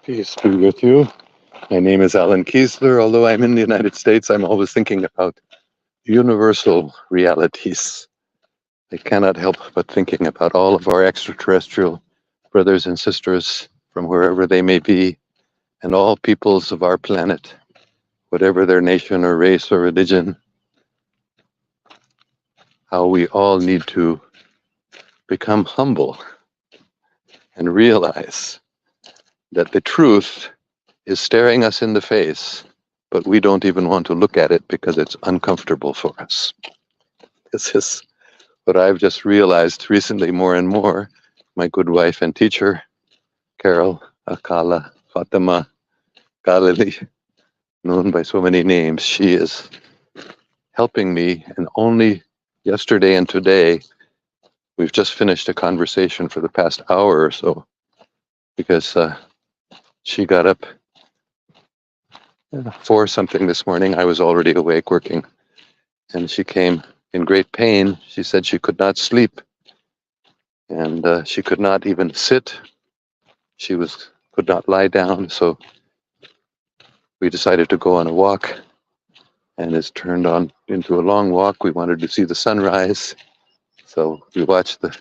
Peace be with you. My name is Alan Kiesler. Although I'm in the United States, I'm always thinking about universal realities. I cannot help but thinking about all of our extraterrestrial brothers and sisters from wherever they may be, and all peoples of our planet, whatever their nation or race or religion, how we all need to become humble and realize that the truth is staring us in the face, but we don't even want to look at it because it's uncomfortable for us. This is what I've just realized recently more and more. My good wife and teacher, Carol, Akala, Fatima, Galili, known by so many names, she is helping me. And only yesterday and today, we've just finished a conversation for the past hour or so, because she got up 4 something this morning. I was already awake working, and she came in great pain. She said she could not sleep, and she could not even sit. She could not lie down, so we decided to go on a walk, and it's turned on into a long walk. We wanted to see the sunrise, so we watched the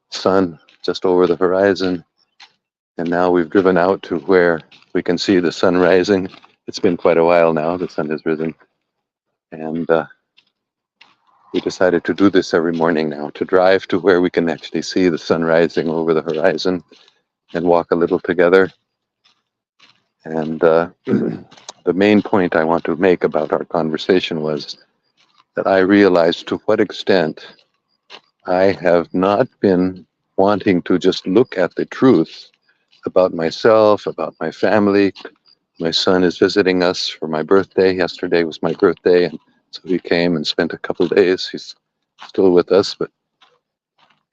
sun just over the horizon, and now we've driven out to where we can see the sun rising. It's been quite a while now, the sun has risen, and we decided to do this every morning now, to drive to where we can actually see the sun rising over the horizon and walk a little together. And the main point I want to make about our conversation was that I realized to what extent I have not been wanting to just look at the truth about myself, about my family. My son is visiting us for my birthday. Yesterday was my birthday, and so he came and spent a couple days. He's still with us,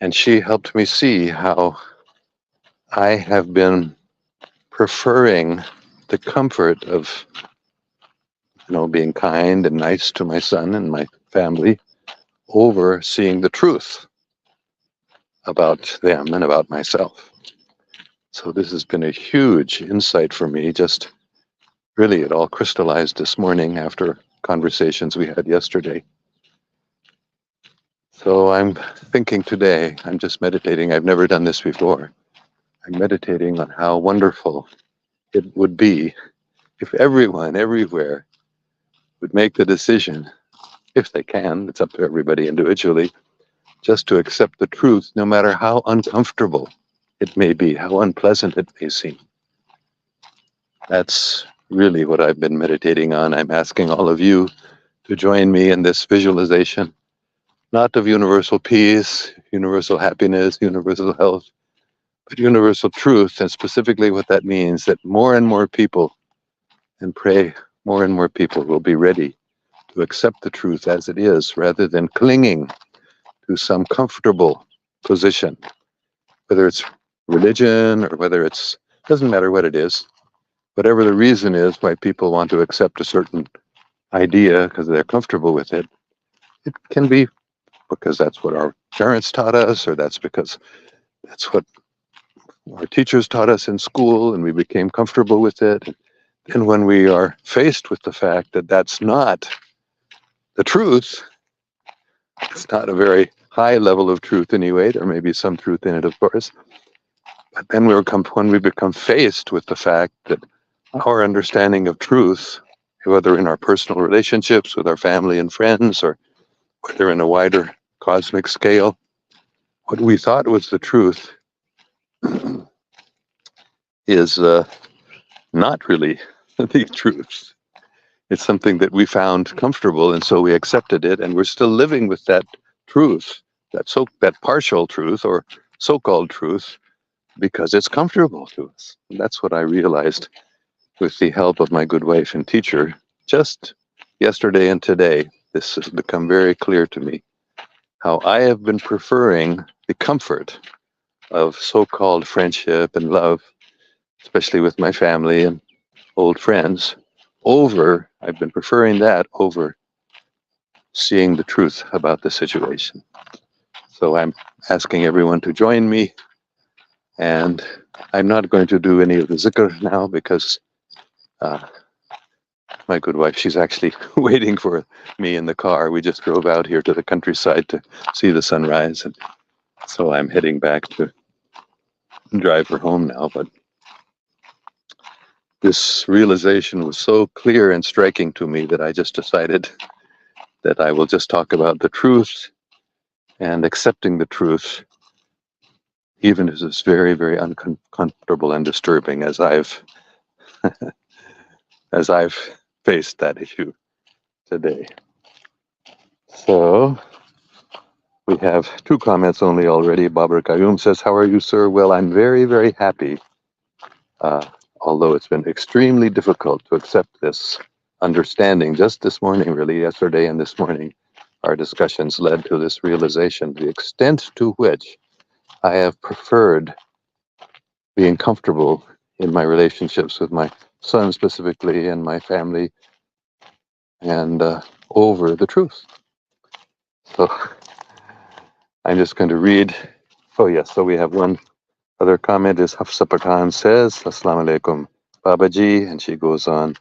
and she helped me see how I have been preferring the comfort of, being kind and nice to my son and my family over seeing the truth about them and about myself. So this has been a huge insight for me. Just really, it all crystallized this morning after conversations we had yesterday. So I'm thinking today, I'm just meditating. I've never done this before. I'm meditating on how wonderful it would be if everyone, everywhere, would make the decision, if they can, it's up to everybody individually, just to accept the truth, no matter how uncomfortable it may be, how unpleasant it may seem. That's really what I've been meditating on. I'm asking all of you to join me in this visualization, not of universal peace, universal happiness, universal health, but universal truth, and specifically what that means, that more and more people, and pray more and more people will be ready to accept the truth as it is, rather than clinging to some comfortable position, whether it's religion or whether doesn't matter what it is, whatever the reason is why people want to accept a certain idea because they're comfortable with it. It can be because that's what our parents taught us, or that's because that's what our teachers taught us in school and we became comfortable with it. And when we are faced with the fact that that's not the truth, it's not a very high level of truth anyway, there may be some truth in it, of course, but then when we become faced with the fact that our understanding of truth, whether in our personal relationships with our family and friends, or whether in a wider cosmic scale, what we thought was the truth is not really the truth. It's something that we found comfortable, and so we accepted it, and we're still living with that truth, that partial truth or so-called truth, because it's comfortable to us. And that's what I realized with the help of my good wife and teacher just yesterday and today. This has become very clear to me, how I have been preferring the comfort of so-called friendship and love, especially with my family and old friends, I've been preferring that over seeing the truth about the situation. So I'm asking everyone to join me And I'm not going to do any of the zikr now because uh, my good wife, she's actually waiting for me in the car. We just drove out here to the countryside to see the sunrise. And so I'm heading back to drive her home now. But this realization was so clear and striking to me that I just decided that I will just talk about the truth and accepting the truth, even if it's very, very uncomfortable and disturbing, as I've faced that issue today. So we have 2 comments only already. Babar Qayyum says, "How are you, sir?" Well, I'm very, very happy, uh, although it's been extremely difficult to accept this understanding. Just this morning, really, yesterday and this morning, our discussions led to this realization, the extent to which I have preferred being comfortable in my relationships with my son specifically and my family, and over the truth. So I'm just going to read. Oh yes, so we have one other comment. Is Hafsa Pathan says, "Assalamu alaikum, Babaji," and she goes on,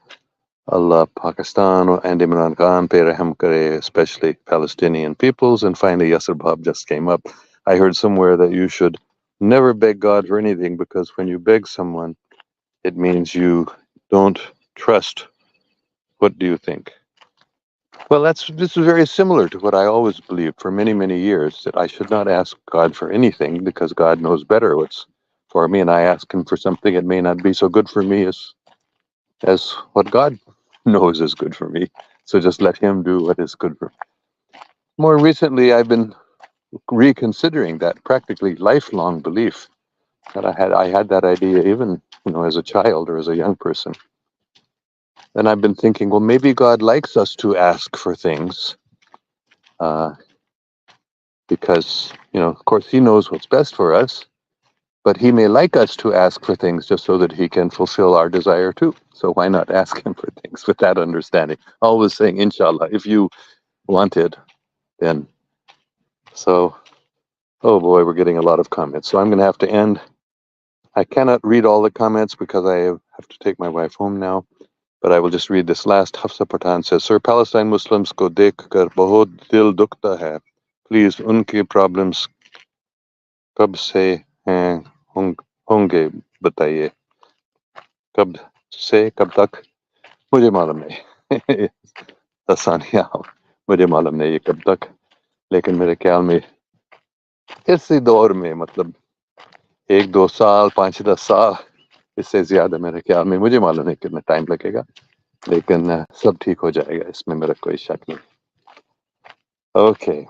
"Allah Pakistan and Imran Khan pe raham kare, especially Palestinian peoples." And finally, Yasser Bab just came up. "I heard somewhere that you should never beg God for anything, because when you beg someone, it means you don't trust. What do you think?" Well, this is very similar to what I always believed for many, many years, that I should not ask God for anything because God knows better what's for me, and I ask Him for something it may not be so good for me as what God knows is good for me. So just let Him do what is good for me. More recently, I've been reconsidering that practically lifelong belief that I had that idea even as a child or as a young person. And I've been thinking, well, maybe God likes us to ask for things, because, of course, He knows what's best for us, but He may like us to ask for things just so that He can fulfill our desire too. So why not ask Him for things with that understanding? Always saying, inshallah, if you want it, then. So, oh boy, we're getting a lot of comments. So I'm going to have to end. I cannot read all the comments because I have to take my wife home now. But I will just read this last. Hafsa Pathan says, "Sir, Palestine Muslims ko dekh kar bahut dil dukhta hai. Please, unki problems kab se hain honge bataiye. Kab se kab tak mujhe malum nahi." आसानियां मुझे मालूम नहीं है कब तक, लेकिन मेरे ख्याल में इसी दौर में, मतलब 1-2 साल, 5-10 साल, इससे ज्यादा मेरे ख्याल में, मुझे मालूम नहीं कितना टाइम लगेगा, लेकिन सब ठीक हो जाएगा, इसमें मेरा कोई शक नहीं। ओके,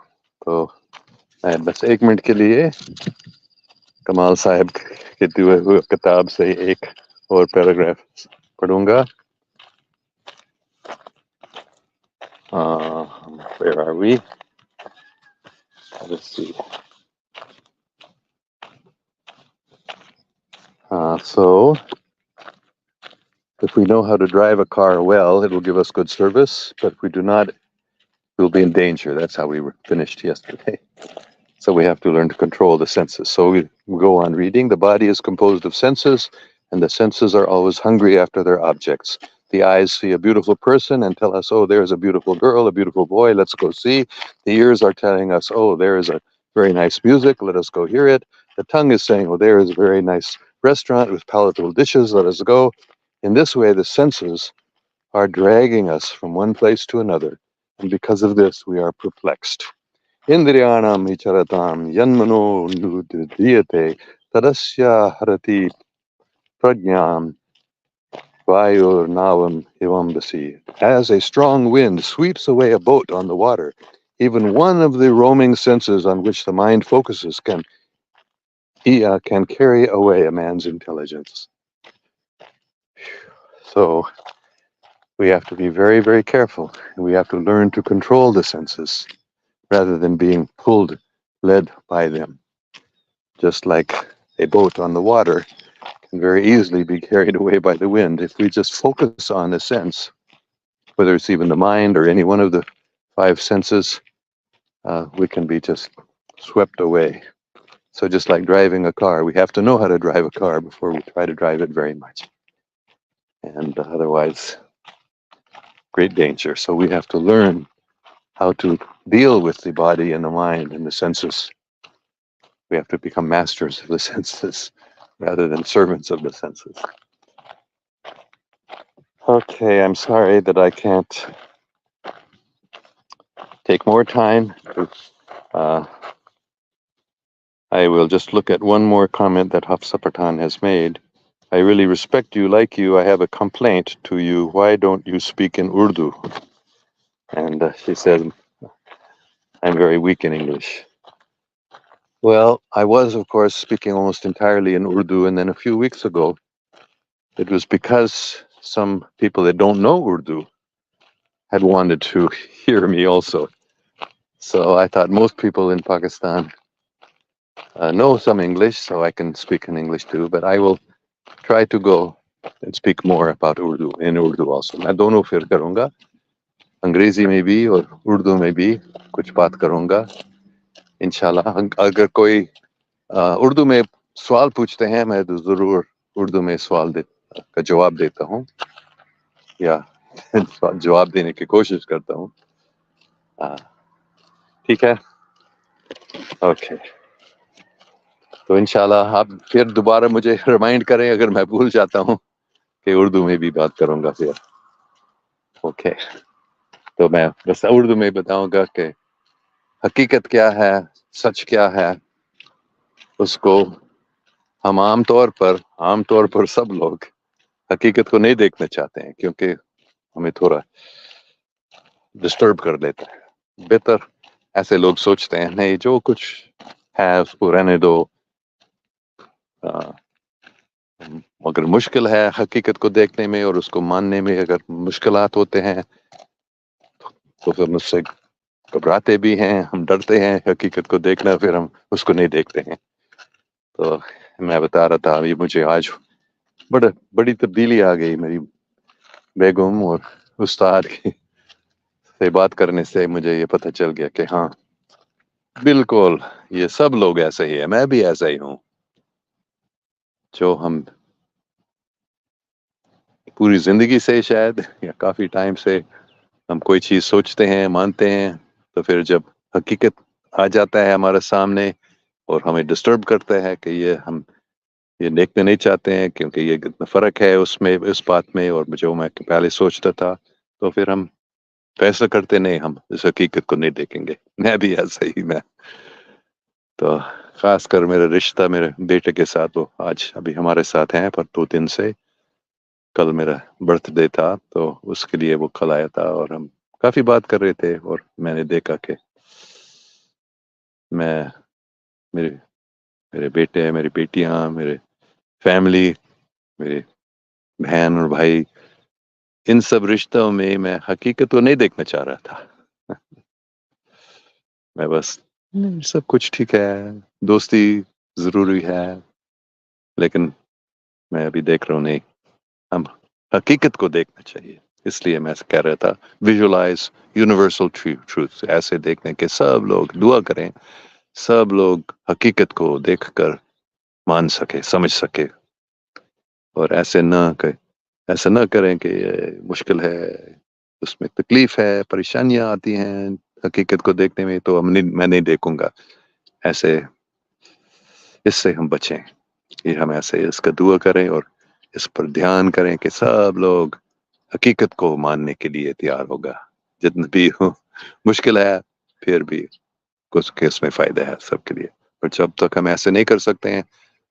तो मैं बस 1 मिनट के लिए कमाल साहब के दिए हुए किताब से एक और पैराग्राफ पढ़ूंगा। Where are we? Let's see. So, if we know how to drive a car well, it will give us good service. But if we do not, we'll be in danger. That's how we were finished yesterday. So we have to learn to control the senses. So we go on reading. The body is composed of senses, and the senses are always hungry after their objects. The eyes see a beautiful person and tell us, oh, there's a beautiful girl, a beautiful boy, let's go see. The ears are telling us, oh, there is a very nice music, let us go hear it. The tongue is saying, oh, there is a very nice restaurant with palatable dishes, let us go. In this way, the senses are dragging us from one place to another, and because of this, we are perplexed. Indriyanam vicharatam yanmano nudriyate tadasya harati prajnam vayur navam ivambasi. As a strong wind sweeps away a boat on the water, even one of the roaming senses on which the mind focuses can carry away a man's intelligence. So we have to be very, very careful, and we have to learn to control the senses rather than being led by them. Just like a boat on the water can very easily be carried away by the wind. If we just focus on a sense, whether it's even the mind or any one of the 5 senses, we can be just swept away. So just like driving a car, we have to know how to drive a car before we try to drive it very much. And otherwise, great danger. So we have to learn how to deal with the body and the mind and the senses. We have to become masters of the senses rather than servants of the senses. Okay, I'm sorry that I can't take more time. I will just look at one more comment that Hafsa Pathan has made. I really respect you, like you. I have a complaint to you. Why don't you speak in Urdu? And she said, I'm very weak in English. Well, I was, of course, speaking almost entirely in Urdu. And then a few weeks ago, it was because some people that don't know Urdu had wanted to hear me also. So I thought most people in Pakistan know some English, so I can speak in English too. But I will try to go and speak more about Urdu in Urdu also. मैं दोनों फिर करूँगा, अंग्रेजी में भी और उर्दू में भी कुछ बात करूँगा, इंशाल्लाह. अगर कोई उर्दू में सवाल पूछते हैं, मैं तो जरूर उर्दू में सवाल का जवाब देता हूँ या जवाब देने की कोशिश करता हूँ. ठीक है, ओके. तो इंशाल्लाह आप फिर दोबारा मुझे रिमाइंड करें अगर मैं भूल जाता हूँ कि उर्दू में भी बात करूँगा फिर. ओके, तो मैं बस उर्दू में बताऊँगा कि हकीकत क्या है, सच क्या है. उसको हम आमतौर पर सब लोग हकीकत को नहीं देखना चाहते हैं क्योंकि हमें थोड़ा डिस्टर्ब कर देता है. बेहतर ऐसे लोग सोचते हैं नहीं, जो कुछ है उसको रहने दो. अगर मुश्किल है हकीकत को देखने में और उसको मानने में, अगर मुश्किलात होते हैं तो फिर मुझसे घबराते भी हैं, हम डरते हैं हकीकत को देखना, फिर हम उसको नहीं देखते हैं. तो मैं बता रहा था, ये मुझे आज बड़ी तब्दीली आ गई. मेरी बेगम और उस्ताद की से बात करने से मुझे ये पता चल गया कि हाँ बिल्कुल ये सब लोग ऐसे ही है, मैं भी ऐसा ही हूँ. जो हम पूरी जिंदगी से शायद या काफी टाइम से हम कोई चीज सोचते हैं, मानते हैं, तो फिर जब हकीकत आ जाता है हमारे सामने और हमें डिस्टर्ब करता है कि हम ये देखने नहीं चाहते हैं क्योंकि ये कितना फर्क है उसमें, इस बात में और जो मैं पहले सोचता था, तो फिर हम फैसला करते नहीं, हम इस हकीकत को नहीं देखेंगे. मैं भी ऐसा ही. मैं तो खासकर मेरा रिश्ता मेरे बेटे के साथ, वो आज अभी हमारे साथ हैं पर 2 दिन से, कल मेरा बर्थडे था तो उसके लिए वो कल आया था और हम काफी बात कर रहे थे. और मैंने देखा कि मैं मेरे मेरे बेटे, मेरी बेटियां, मेरे फैमिली, मेरे बहन और भाई, इन सब रिश्तों में मैं हकीकत को नहीं देखना चाह रहा था. मैं बस सब कुछ ठीक है, दोस्ती जरूरी है, लेकिन मैं अभी देख रहा हूँ नहीं, हम हकीकत को देखना चाहिए. इसलिए मैं कह रहा था विजुलाइज यूनिवर्सल ट्रूथ. ऐसे देखने के सब लोग दुआ करें, सब लोग हकीकत को देखकर मान सके, समझ सके. और ऐसा ना करें कि ये मुश्किल है, उसमें तकलीफ है, परेशानियां आती हैं हकीकत को देखने में, तो मैं नहीं देखूंगा. ऐसे इससे हम बचें. ये हम ऐसे इसका दुआ करें और इस पर ध्यान करें कि सब लोग हकीकत को मानने के लिए तैयार होगा. जितना भी हो मुश्किल है, फिर भी कुछ केस में फायदा है सबके लिए. और जब तक हम ऐसे नहीं कर सकते हैं,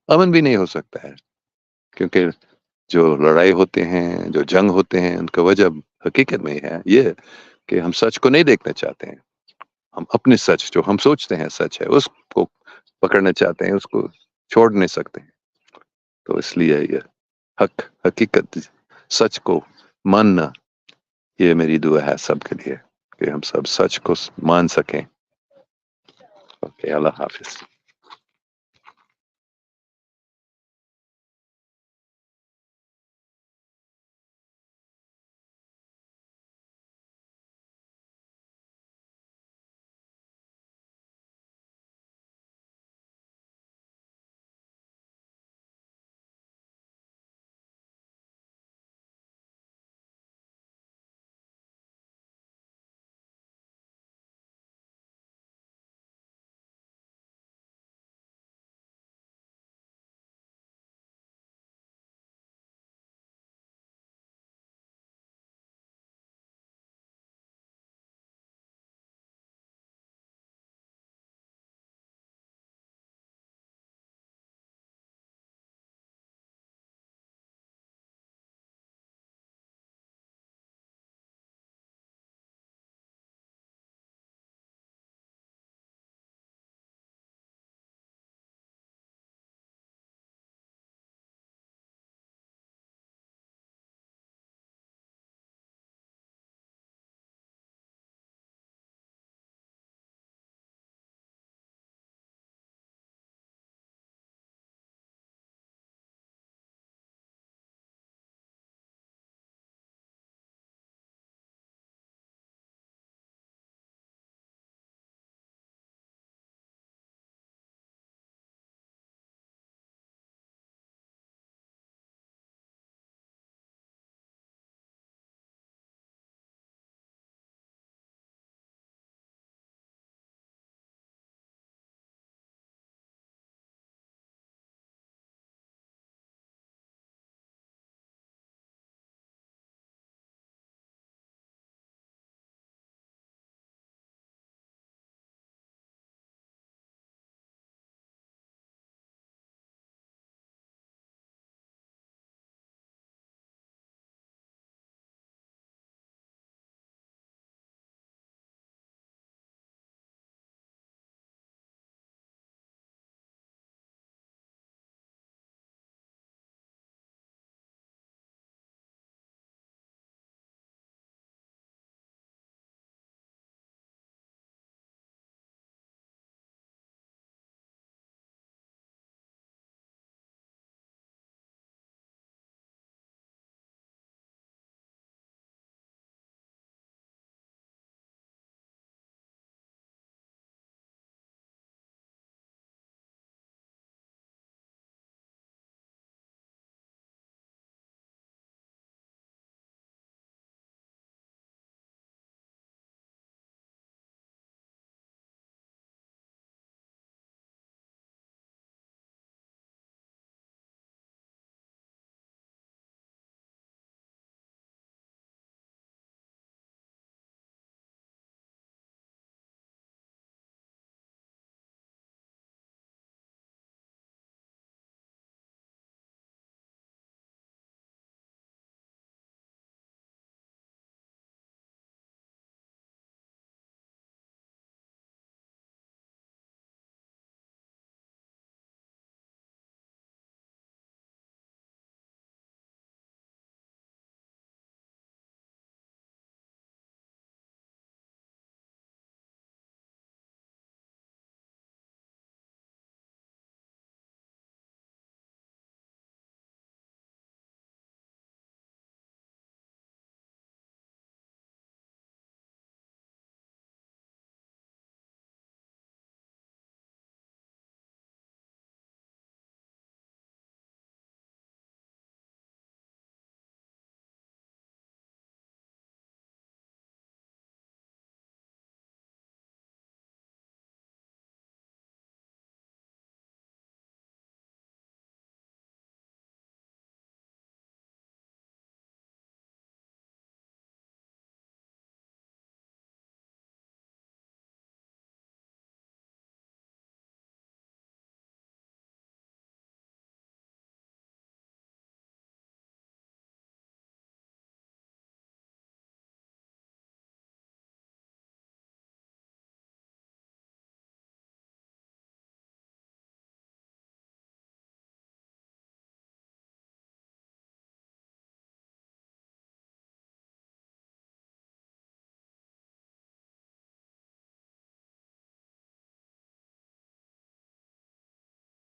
अमन भी नहीं हो सकता है. क्योंकि जो लड़ाई होते हैं, जो जंग होते हैं, उनका वजह हकीकत में है ये कि हम सच को नहीं देखना चाहते हैं. हम अपने सच, जो हम सोचते हैं सच है, उसको पकड़ना चाहते हैं, उसको छोड़ नहीं सकते हैं. तो इसलिए ये हकीकत, सच को मानना, ये मेरी दुआ है सबके लिए कि हम सब सच को मान सकें. ओके, अल्लाह हाफिज.